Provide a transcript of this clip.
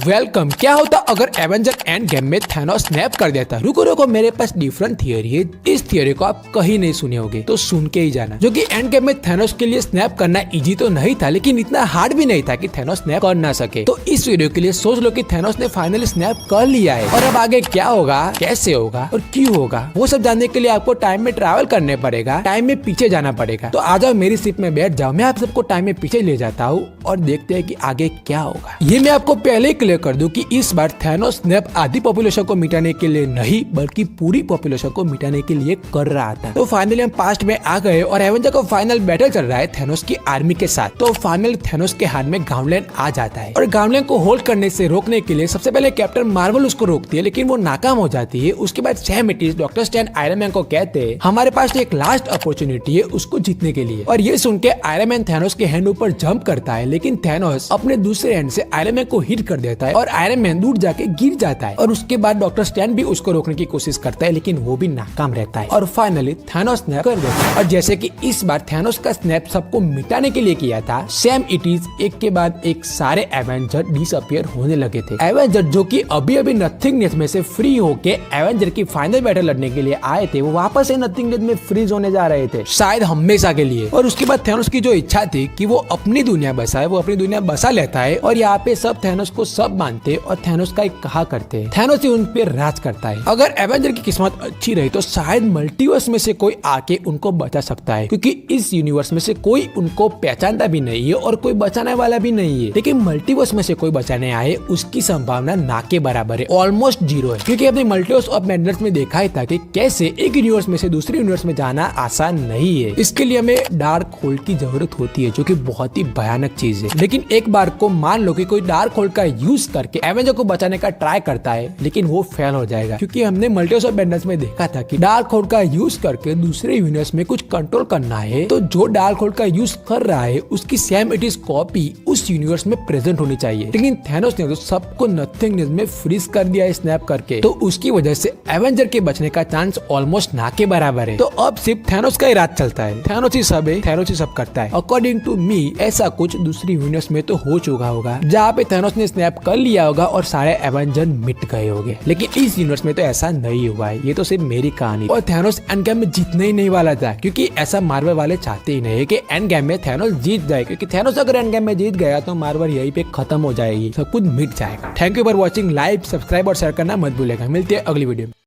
Welcome. क्या होता अगर एवेंजर एंड गेम में थैनोस स्नैप कर देता? रुको रुको, मेरे पास डिफरेंट थियरी है। इस थियरी को आप कहीं नहीं सुने होगे, तो सुन के ही जाना। जो कि एंड गेम में थैनोस के लिए स्नैप करना इजी तो नहीं था, लेकिन इतना हार्ड भी नहीं था कि थैनोस स्नैप कर ना सके। तो इस वीडियो के लिए सोच लो कि थैनोस ने फाइनली स्नैप कर लिया है, और अब आगे क्या होगा, कैसे होगा और क्यों होगा, वो सब जानने के लिए आपको टाइम में ट्रैवल करने पड़ेगा, टाइम में पीछे जाना पड़ेगा। तो आ जाओ, मेरी सीट में बैठ जाओ, मैं आप सबको टाइम में पीछे ले जाता हूँ और देखते हैं कि आगे क्या होगा। ये मैं आपको पहले ही क्लियर कर दूं कि इस बार थैनोस स्नैप आधी पॉपुलेशन को मिटाने के लिए नहीं, बल्कि पूरी पॉपुलेशन को मिटाने के लिए कर रहा था। तो फाइनली हम पास्ट में आ गए और एवेंजर का फाइनल बैटल चल रहा है थैनोस की आर्मी के साथ। तो फाइनली थैनोस के हाथ में गाउनलैंड आ जाता है, और गाउनलैंड को होल्ड करने से रोकने के लिए सबसे पहले कैप्टन मार्वल उसको रोकती है, लेकिन वो नाकाम हो जाती है। उसके बाद Sam एटिस doctor stand iron man को कहते हैं हमारे पास एक लास्ट अपॉर्चुनिटी है उसको जीतने के लिए। और ये सुन के आयरन मैन थैनोस के हैंड ऊपर जंप करता है, लेकिन थैनोस अपने दूसरे हैंड से आयरन मैन को हिट कर देता है और आयरन मैन दूर जाके गिर जाता है। और उसके बाद डॉक्टर स्टैन भी उसको रोकने की कोशिश करता है, लेकिन वो भी नाकाम रहता है। और फाइनली थैनोस स्नैप कर देता है। और जैसे कि इस बार थैनोस का स्नैप सबको मिटाने के लिए किया था, सैम इटिस एक के बाद एक सारे एवेंजर डिसअपियर होने लगे थे। एवेंजर जो कि अभी अभी नथिंगनेस में से फ्री होके एवेंजर की फाइनल बैटल लड़ने के लिए आए थे, वो वापस से नथिंगनेस में फ्रीज होने जा रहे थे, शायद हमेशा के लिए। और उसके बाद थैनोस की जो इच्छा थी कि वो अपनी दुनिया बसाए, वो अपनी दुनिया बसा लेता है। और यहाँ पे सब थैनोस को सब मानते और थैनोस का एक कहा करते हैं, थैनोस ही उन पे राज करता है। अगर एवेंजर की किस्मत अच्छी रही तो शायद मल्टीवर्स में से कोई आके उनको बचा सकता है, क्योंकि इस यूनिवर्स में से कोई उनको पहचानता भी नहीं है और कोई बचाने वाला भी नहीं है। लेकिन मल्टीवर्स में से कोई बचाने आए उसकी संभावना ना के बराबर है, ऑलमोस्ट जीरो है। क्योंकि अपने मल्टीवर्स ऑफ मैडनेस में देखा ही था कि कैसे एक यूनिवर्स में से दूसरे यूनिवर्स में जाना आसान नहीं है। इसके लिए हमें डार्क होल्ड की जरूरत होती है, जो कि बहुत ही भयानक चीज है। लेकिन एक बार को मान लो कि कोई डार्क होल्ड का यूज करके एवेंजर को बचाने का ट्राई करता है, लेकिन वो फेल हो जाएगा। क्योंकि हमने मल्टीवर्स ऑफ मैडनेस में देखा था कि डार्क होल्ड का यूज करके दूसरे यूनिवर्स में कुछ कंट्रोल करना है, तो जो डार्क होल्ड का यूज कर रहा है उसकी सैम इटिस कॉपी उस यूनिवर्स में प्रेजेंट होनी चाहिए। लेकिन थैनोस ने तो सबको नथिंगनेस में फ्रीज कर दिया स्नैप करके, तो उसकी वजह से एवेंजर के बचने का चांस ऑलमोस्ट ना के बराबर है। तो अब सिर्फ थैनोस का ही राज चलता है, थैनोस ही सब है, थैनोस ही सब करता है। अकॉर्डिंग टू मी ऐसा कुछ दूसरी यूनिवर्स में तो हो चुका होगा, जहाँ पे थैनोस ने स्नैप कर लिया होगा और सारे एवेंजर मिट गए होंगे। लेकिन इस यूनिवर्स में तो ऐसा नहीं हुआ है, ये तो सिर्फ मेरी कहानी। और थैनोस एंड गेम में जीतने ही नहीं वाला था, क्योंकि ऐसा मार्वल वाले चाहते ही नहीं कि एंड गेम में थैनोस जीत जाए। क्योंकि थैनोस अगर एंड गेम में जीत गया तो मार्वल यहीं पे खत्म हो जाएगी, सब कुछ मिट जाएगा। Thank you for watching. Like, subscribe और शेयर करना मत भूलेगा। मिलते हैं अगली वीडियो में।